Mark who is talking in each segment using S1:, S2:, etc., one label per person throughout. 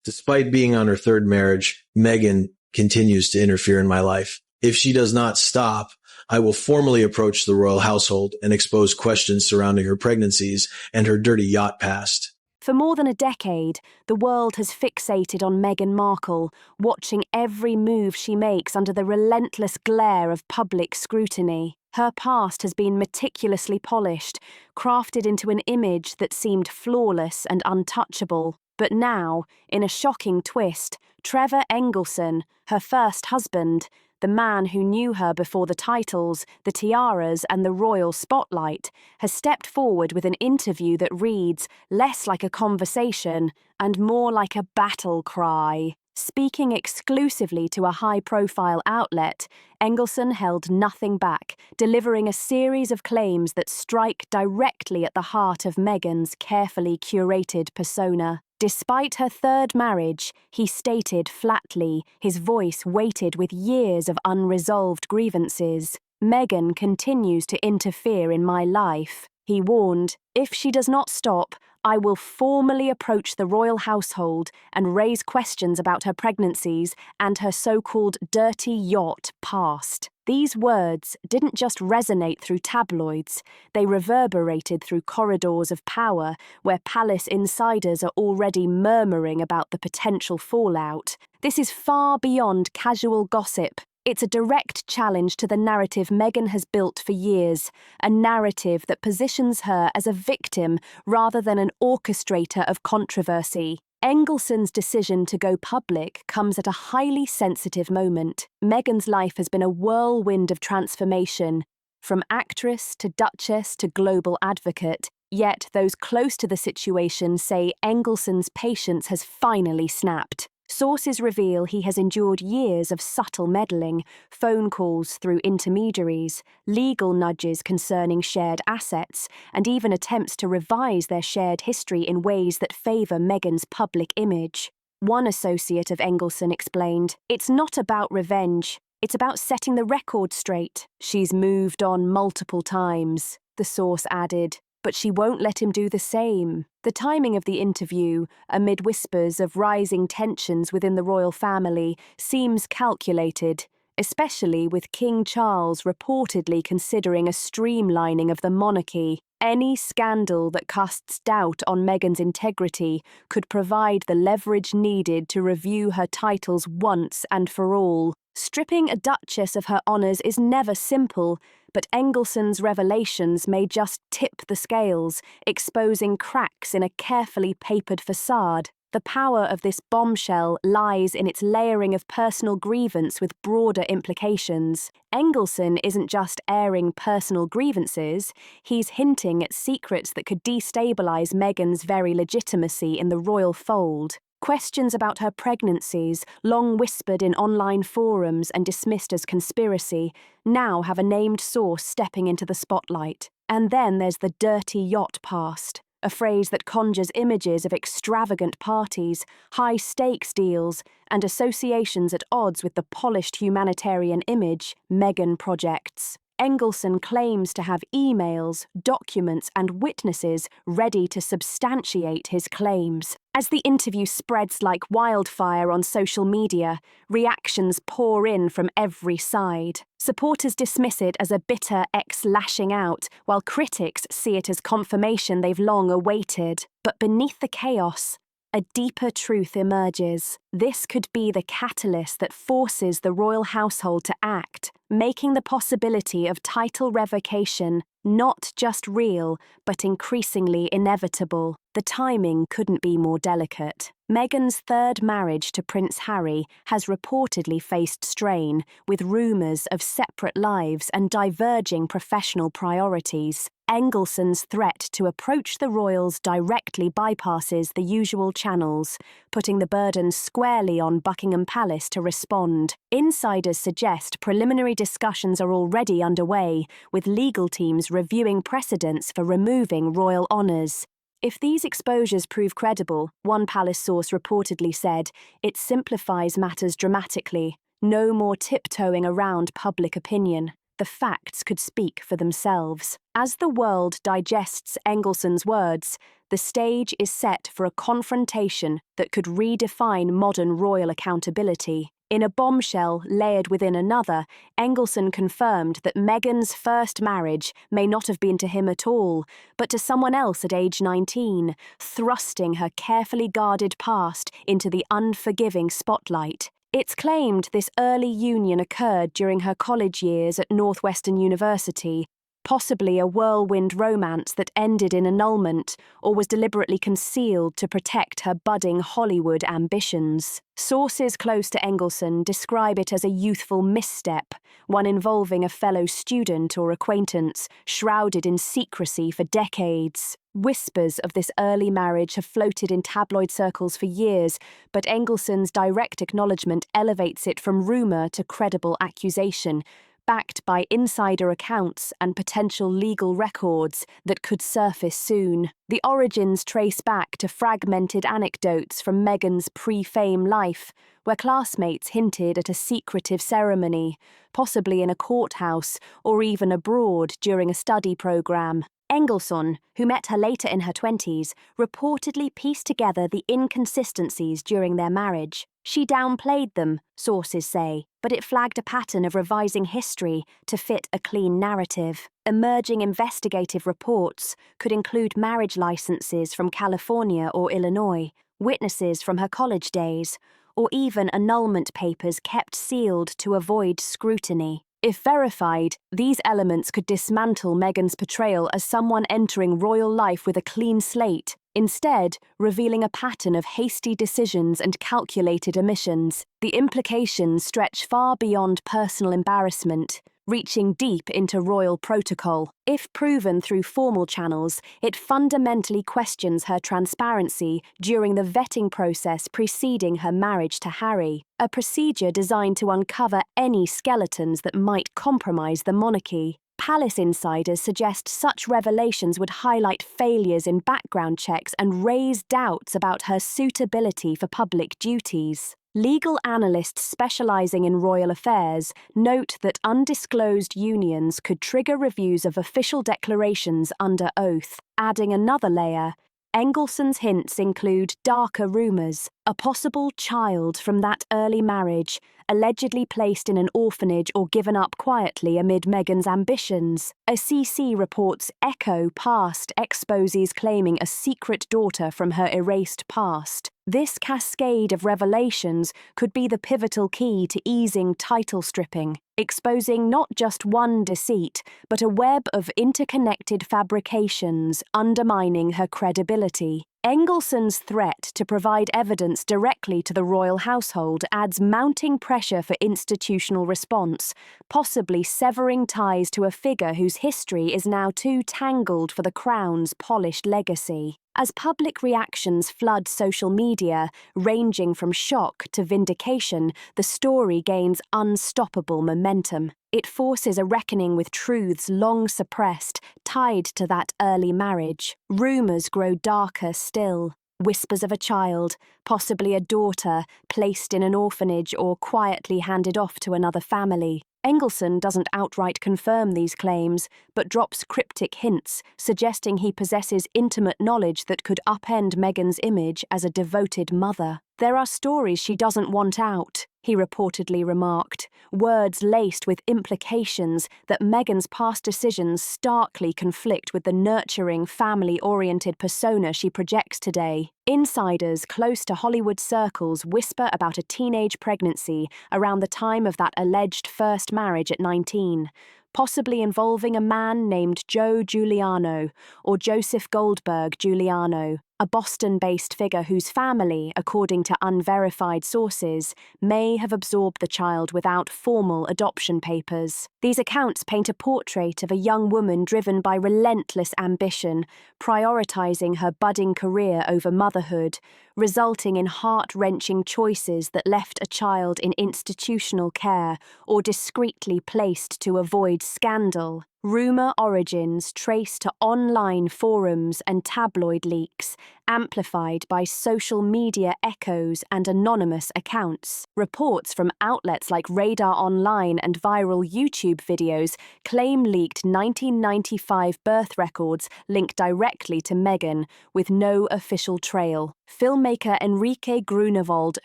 S1: Despite being on her third marriage, Meghan continues to interfere in my life. If she does not stop, I will formally approach the royal household and expose questions surrounding her pregnancies and her dirty yacht past.
S2: For more than a decade, the world has fixated on Meghan Markle, watching every move she makes under the relentless glare of public scrutiny. Her past has been meticulously polished, crafted into an image that seemed flawless and untouchable. But now, in a shocking twist, Trevor Engleson, her first husband, the man who knew her before the titles, the tiaras, and the royal spotlight, has stepped forward with an interview that reads less like a conversation and more like a battle cry. Speaking exclusively to a high-profile outlet, Engleson held nothing back, delivering a series of claims that strike directly at the heart of Meghan's carefully curated persona. Despite her third marriage, he stated flatly, his voice weighted with years of unresolved grievances, "Meghan continues to interfere in my life." He warned, "If she does not stop, I will formally approach the royal household and raise questions about her pregnancies and her so-called dirty yacht past." These words didn't just resonate through tabloids, they reverberated through corridors of power where palace insiders are already murmuring about the potential fallout. This is far beyond casual gossip. It's a direct challenge to the narrative Meghan has built for years, a narrative that positions her as a victim rather than an orchestrator of controversy. Engleson's decision to go public comes at a highly sensitive moment. Meghan's life has been a whirlwind of transformation, from actress to duchess to global advocate, yet those close to the situation say Engleson's patience has finally snapped. Sources reveal he has endured years of subtle meddling, phone calls through intermediaries, legal nudges concerning shared assets, and even attempts to revise their shared history in ways that favour Meghan's public image. One associate of Engleson explained, "It's not about revenge, it's about setting the record straight. She's moved on multiple times," the source added, "but she won't let him do the same." The timing of the interview, amid whispers of rising tensions within the royal family, seems calculated, especially with King Charles reportedly considering a streamlining of the monarchy. Any scandal that casts doubt on Meghan's integrity could provide the leverage needed to review her titles once and for all. Stripping a duchess of her honours is never simple, but Engleson's revelations may just tip the scales, exposing cracks in a carefully papered facade. The power of this bombshell lies in its layering of personal grievance with broader implications. Engleson isn't just airing personal grievances, he's hinting at secrets that could destabilise Meghan's very legitimacy in the royal fold. Questions about her pregnancies, long whispered in online forums and dismissed as conspiracy, now have a named source stepping into the spotlight. And then there's the dirty yacht past, a phrase that conjures images of extravagant parties, high-stakes deals, and associations at odds with the polished humanitarian image Meghan projects. Engleson claims to have emails, documents, and witnesses ready to substantiate his claims. As the interview spreads like wildfire on social media, reactions pour in from every side. Supporters dismiss it as a bitter ex-lashing out, while critics see it as confirmation they've long awaited. But beneath the chaos, a deeper truth emerges. This could be the catalyst that forces the royal household to act, making the possibility of title revocation not just real, but increasingly inevitable. The timing couldn't be more delicate. Meghan's third marriage to Prince Harry has reportedly faced strain, with rumours of separate lives and diverging professional priorities. Engleson's threat to approach the royals directly bypasses the usual channels, putting the burden squarely on Buckingham Palace to respond. Insiders suggest preliminary discussions are already underway, with legal teams reviewing precedents for removing royal honours. If these exposures prove credible, one palace source reportedly said, it simplifies matters dramatically. No more tiptoeing around public opinion. The facts could speak for themselves. As the world digests Engleson's words, the stage is set for a confrontation that could redefine modern royal accountability. In a bombshell layered within another, Engleson confirmed that Meghan's first marriage may not have been to him at all, but to someone else at age 19, thrusting her carefully guarded past into the unforgiving spotlight. It's claimed this early union occurred during her college years at Northwestern University, possibly a whirlwind romance that ended in annulment or was deliberately concealed to protect her budding Hollywood ambitions. Sources close to Engleson describe it as a youthful misstep, one involving a fellow student or acquaintance, shrouded in secrecy for decades. Whispers of this early marriage have floated in tabloid circles for years, but Engleson's direct acknowledgement elevates it from rumour to credible accusation, backed by insider accounts and potential legal records that could surface soon. The origins trace back to fragmented anecdotes from Meghan's pre-fame life, where classmates hinted at a secretive ceremony, possibly in a courthouse or even abroad during a study programme. Engleson, who met her later in her 20s, reportedly pieced together the inconsistencies during their marriage. She downplayed them, sources say, but it flagged a pattern of revising history to fit a clean narrative. Emerging investigative reports could include marriage licenses from California or Illinois, witnesses from her college days, or even annulment papers kept sealed to avoid scrutiny. If verified, these elements could dismantle Meghan's portrayal as someone entering royal life with a clean slate, instead revealing a pattern of hasty decisions and calculated omissions. The implications stretch far beyond personal embarrassment, reaching deep into royal protocol. If proven through formal channels, it fundamentally questions her transparency during the vetting process preceding her marriage to Harry, a procedure designed to uncover any skeletons that might compromise the monarchy. Palace insiders suggest such revelations would highlight failures in background checks and raise doubts about her suitability for public duties. Legal analysts specializing in royal affairs note that undisclosed unions could trigger reviews of official declarations under oath. Adding another layer, Engleson's hints include darker rumors, a possible child from that early marriage, allegedly placed in an orphanage or given up quietly amid Meghan's ambitions. A CC reports echo past exposes claiming a secret daughter from her erased past. This cascade of revelations could be the pivotal key to easing title stripping, exposing not just one deceit, but a web of interconnected fabrications undermining her credibility. Engleson's threat to provide evidence directly to the royal household adds mounting pressure for institutional response, possibly severing ties to a figure whose history is now too tangled for the crown's polished legacy. As public reactions flood social media, ranging from shock to vindication, the story gains unstoppable momentum. It forces a reckoning with truths long suppressed, tied to that early marriage. Rumours grow darker still. Whispers of a child, possibly a daughter, placed in an orphanage or quietly handed off to another family. Engleson doesn't outright confirm these claims, but drops cryptic hints, suggesting he possesses intimate knowledge that could upend Meghan's image as a devoted mother. "There are stories she doesn't want out," he reportedly remarked, words laced with implications that Meghan's past decisions starkly conflict with the nurturing, family-oriented persona she projects today. Insiders close to Hollywood circles whisper about a teenage pregnancy around the time of that alleged first marriage at 19, possibly involving a man named Joe Giuliano or Joseph Goldberg Giuliano, a Boston-based figure whose family, according to unverified sources, may have absorbed the child without formal adoption papers. These accounts paint a portrait of a young woman driven by relentless ambition, prioritizing her budding career over motherhood, resulting in heart-wrenching choices that left a child in institutional care or discreetly placed to avoid scandal. Rumour origins traced to online forums and tabloid leaks, amplified by social media echoes and anonymous accounts. Reports from outlets like Radar Online and viral YouTube videos claim leaked 1995 birth records link directly to Meghan, with no official trail. Filmmaker Enrique Grunewald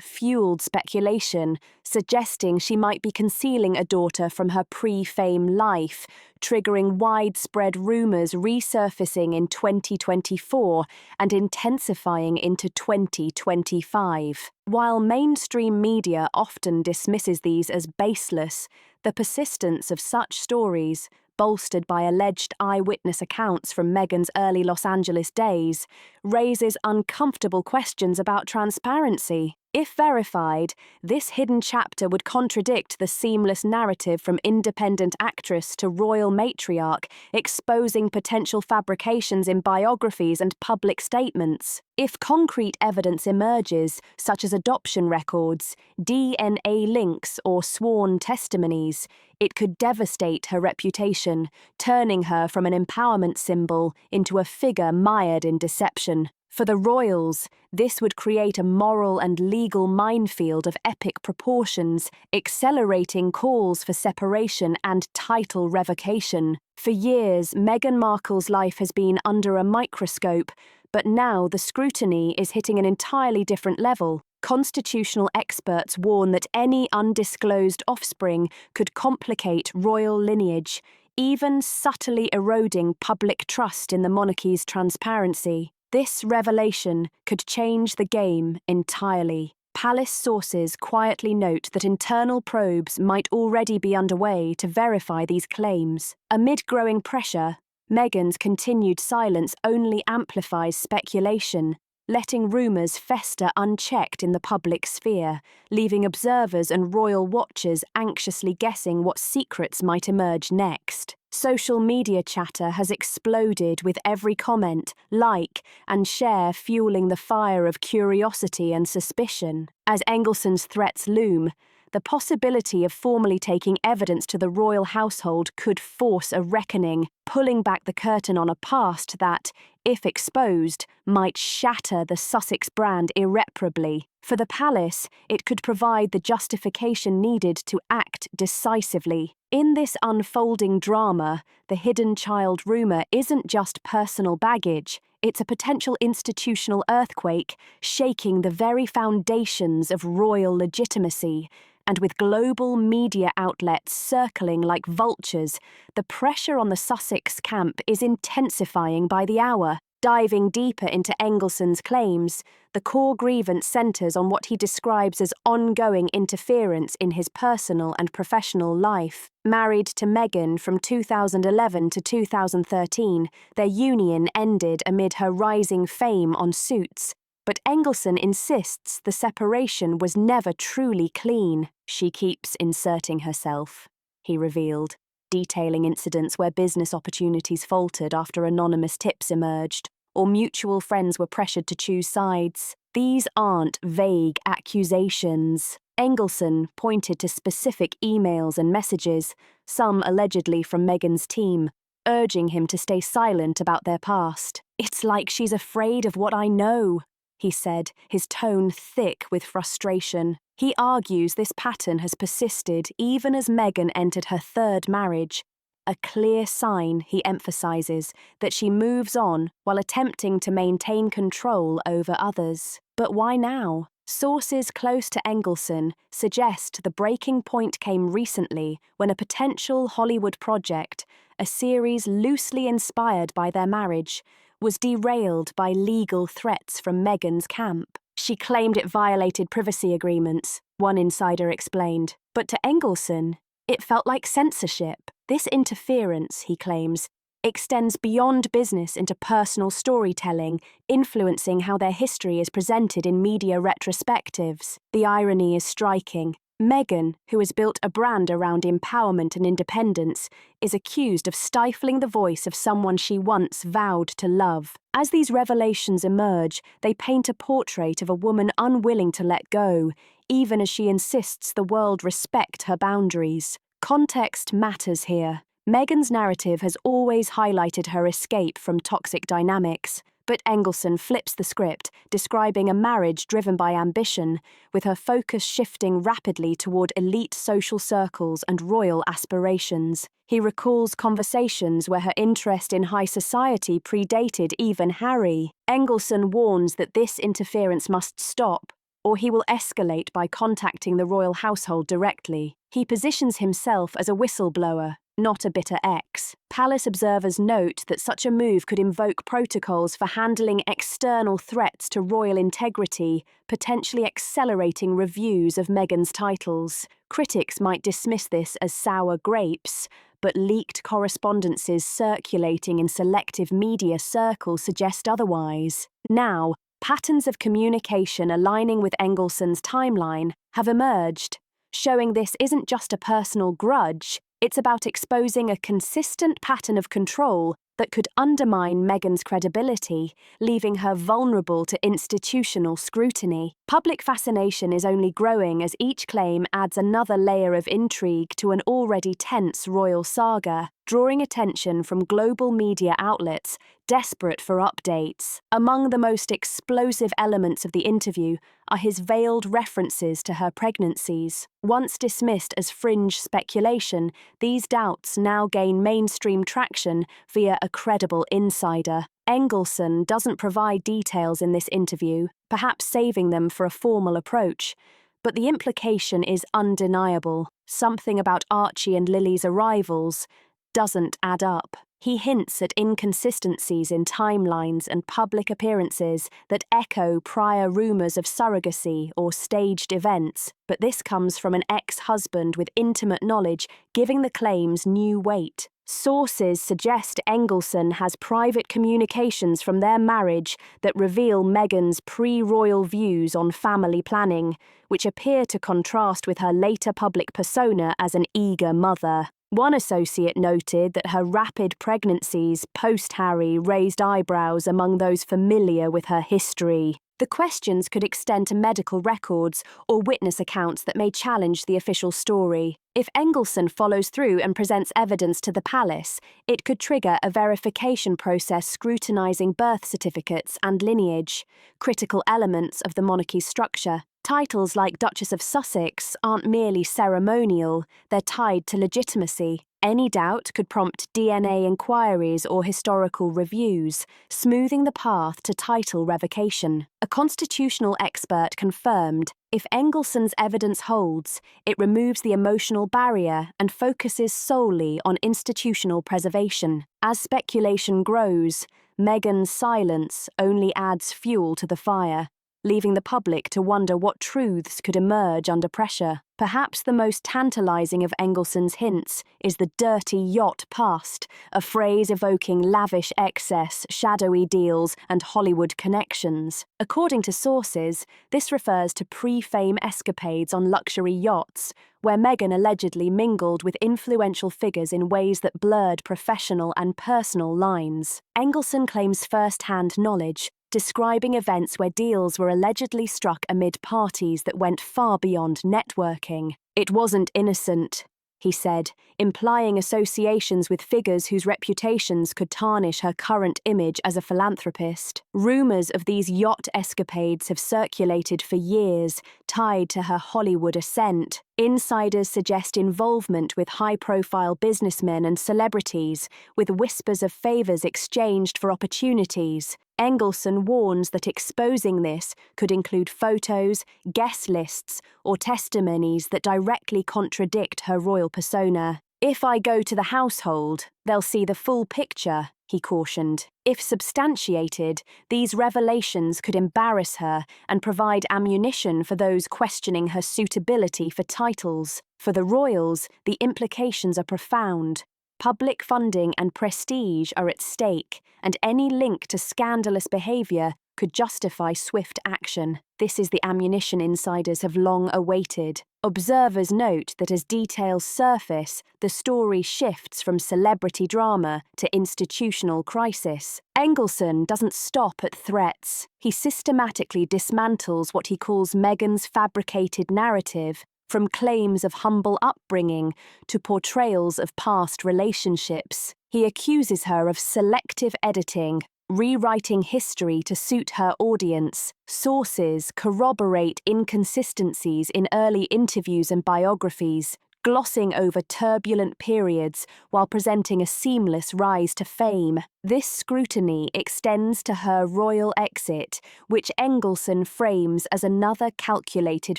S2: fueled speculation, suggesting she might be concealing a daughter from her pre-fame life, triggering widespread rumours resurfacing in 2024 and intensifying into 2025. While mainstream media often dismisses these as baseless, the persistence of such stories, bolstered by alleged eyewitness accounts from Meghan's early Los Angeles days, raises uncomfortable questions about transparency. If verified, this hidden chapter would contradict the seamless narrative from independent actress to royal matriarch, exposing potential fabrications in biographies and public statements. If concrete evidence emerges, such as adoption records, DNA links, or sworn testimonies, it could devastate her reputation, turning her from an empowerment symbol into a figure mired in deception. For the royals, this would create a moral and legal minefield of epic proportions, accelerating calls for separation and title revocation. For years, Meghan Markle's life has been under a microscope, but now the scrutiny is hitting an entirely different level. Constitutional experts warn that any undisclosed offspring could complicate royal lineage, even subtly eroding public trust in the monarchy's transparency. This revelation could change the game entirely. Palace sources quietly note that internal probes might already be underway to verify these claims. Amid growing pressure, Meghan's continued silence only amplifies speculation, letting rumours fester unchecked in the public sphere, leaving observers and royal watchers anxiously guessing what secrets might emerge next. Social media chatter has exploded, with every comment, like, and share fueling the fire of curiosity and suspicion. As Engleson's threats loom, the possibility of formally taking evidence to the royal household could force a reckoning, pulling back the curtain on a past that, if exposed, might shatter the Sussex brand irreparably. For the palace, it could provide the justification needed to act decisively. In this unfolding drama, the hidden child rumour isn't just personal baggage, it's a potential institutional earthquake, shaking the very foundations of royal legitimacy. And with global media outlets circling like vultures, the pressure on the Sussex camp is intensifying by the hour. Diving deeper into Engleson's claims, the core grievance centres on what he describes as ongoing interference in his personal and professional life. Married to Meghan from 2011 to 2013, their union ended amid her rising fame on Suits. But Engleson insists the separation was never truly clean. She keeps inserting herself, he revealed, detailing incidents where business opportunities faltered after anonymous tips emerged, or mutual friends were pressured to choose sides. These aren't vague accusations. Engleson pointed to specific emails and messages, some allegedly from Meghan's team, urging him to stay silent about their past. "It's like she's afraid of what I know," he said, his tone thick with frustration. He argues this pattern has persisted even as Meghan entered her third marriage, a clear sign, he emphasises, that she moves on while attempting to maintain control over others. But why now? Sources close to Engleson suggest the breaking point came recently when a potential Hollywood project, a series loosely inspired by their marriage, was derailed by legal threats from Meghan's camp. She claimed it violated privacy agreements, one insider explained. But to Engleson, it felt like censorship. This interference, he claims, extends beyond business into personal storytelling, influencing how their history is presented in media retrospectives. The irony is striking. Meghan, who has built a brand around empowerment and independence, is accused of stifling the voice of someone she once vowed to love. As these revelations emerge, they paint a portrait of a woman unwilling to let go, even as she insists the world respect her boundaries. Context matters here. Meghan's narrative has always highlighted her escape from toxic dynamics, but Engleson flips the script, describing a marriage driven by ambition, with her focus shifting rapidly toward elite social circles and royal aspirations. He recalls conversations where her interest in high society predated even Harry. Engleson warns that this interference must stop, or he will escalate by contacting the royal household directly. He positions himself as a whistleblower, not a bitter ex. Palace observers note that such a move could invoke protocols for handling external threats to royal integrity, potentially accelerating reviews of Meghan's titles. Critics might dismiss this as sour grapes, but leaked correspondences circulating in selective media circles suggest otherwise. Now, patterns of communication aligning with Engleson's timeline have emerged, showing this isn't just a personal grudge. It's about exposing a consistent pattern of control that could undermine Meghan's credibility, leaving her vulnerable to institutional scrutiny. Public fascination is only growing as each claim adds another layer of intrigue to an already tense royal saga, drawing attention from global media outlets desperate for updates. Among the most explosive elements of the interview are his veiled references to her pregnancies. Once dismissed as fringe speculation, these doubts now gain mainstream traction via a credible insider. Engleson doesn't provide details in this interview, perhaps saving them for a formal approach, but the implication is undeniable. Something about Archie and Lily's arrivals doesn't add up. He hints at inconsistencies in timelines and public appearances that echo prior rumours of surrogacy or staged events, but this comes from an ex-husband with intimate knowledge, giving the claims new weight. Sources suggest Engleson has private communications from their marriage that reveal Meghan's pre-royal views on family planning, which appear to contrast with her later public persona as an eager mother. One associate noted that her rapid pregnancies post-Harry raised eyebrows among those familiar with her history. The questions could extend to medical records or witness accounts that may challenge the official story. If Engleson follows through and presents evidence to the palace, it could trigger a verification process scrutinising birth certificates and lineage, critical elements of the monarchy's structure. Titles like Duchess of Sussex aren't merely ceremonial, they're tied to legitimacy. Any doubt could prompt DNA inquiries or historical reviews, smoothing the path to title revocation. A constitutional expert confirmed, if Engleson's evidence holds, it removes the emotional barrier and focuses solely on institutional preservation. As speculation grows, Meghan's silence only adds fuel to the fire, leaving the public to wonder what truths could emerge under pressure. Perhaps the most tantalizing of Engleson's hints is the dirty yacht past, a phrase evoking lavish excess, shadowy deals, and Hollywood connections. According to sources, this refers to pre-fame escapades on luxury yachts, where Meghan allegedly mingled with influential figures in ways that blurred professional and personal lines. Engleson claims first-hand knowledge, describing events where deals were allegedly struck amid parties that went far beyond networking. "It wasn't innocent," he said, implying associations with figures whose reputations could tarnish her current image as a philanthropist. Rumours of these yacht escapades have circulated for years, tied to her Hollywood ascent. Insiders suggest involvement with high-profile businessmen and celebrities, with whispers of favours exchanged for opportunities. Engleson warns that exposing this could include photos, guest lists, or testimonies that directly contradict her royal persona. "If I go to the household, they'll see the full picture," he cautioned. If substantiated, these revelations could embarrass her and provide ammunition for those questioning her suitability for titles. For the royals, the implications are profound. Public funding and prestige are at stake, and any link to scandalous behaviour could justify swift action. This is the ammunition insiders have long awaited. Observers note that as details surface, the story shifts from celebrity drama to institutional crisis. Engleson doesn't stop at threats. He systematically dismantles what he calls Meghan's fabricated narrative, from claims of humble upbringing to portrayals of past relationships. He accuses her of selective editing, rewriting history to suit her audience. Sources corroborate inconsistencies in early interviews and biographies, glossing over turbulent periods while presenting a seamless rise to fame. This scrutiny extends to her royal exit, which Engleson frames as another calculated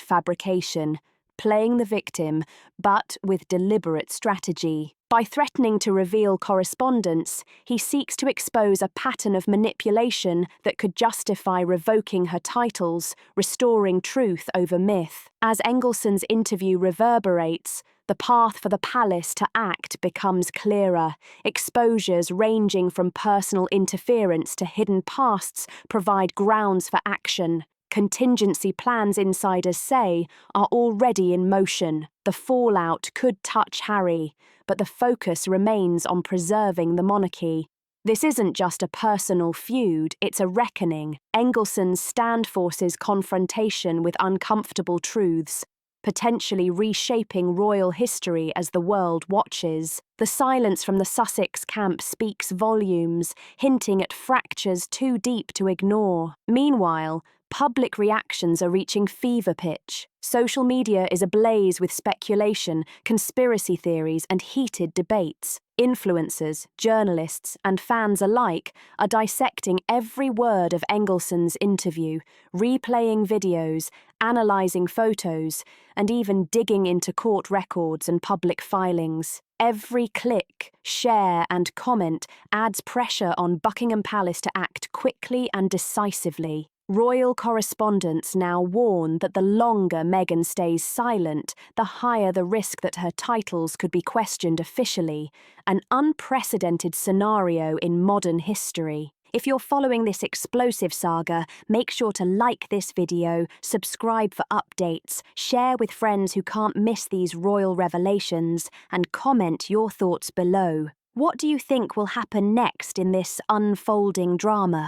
S2: fabrication, playing the victim, but with deliberate strategy. By threatening to reveal correspondence, he seeks to expose a pattern of manipulation that could justify revoking her titles, restoring truth over myth. As Engleson's interview reverberates, the path for the palace to act becomes clearer. Exposures ranging from personal interference to hidden pasts provide grounds for action. Contingency plans, insiders say, are already in motion. The fallout could touch Harry, but the focus remains on preserving the monarchy. This isn't just a personal feud, it's a reckoning. Engleson's stand forces confrontation with uncomfortable truths, potentially reshaping royal history as the world watches. The silence from the Sussex camp speaks volumes, hinting at fractures too deep to ignore. Meanwhile, public reactions are reaching fever pitch. Social media is ablaze with speculation, conspiracy theories, and heated debates. Influencers, journalists, and fans alike are dissecting every word of Engleson's interview, replaying videos, analysing photos, and even digging into court records and public filings. Every click, share, and comment adds pressure on Buckingham Palace to act quickly and decisively. Royal correspondents now warn that the longer Meghan stays silent, the higher the risk that her titles could be questioned officially, an unprecedented scenario in modern history. If you're following this explosive saga, make sure to like this video, subscribe for updates, share with friends who can't miss these royal revelations, and comment your thoughts below. What do you think will happen next in this unfolding drama?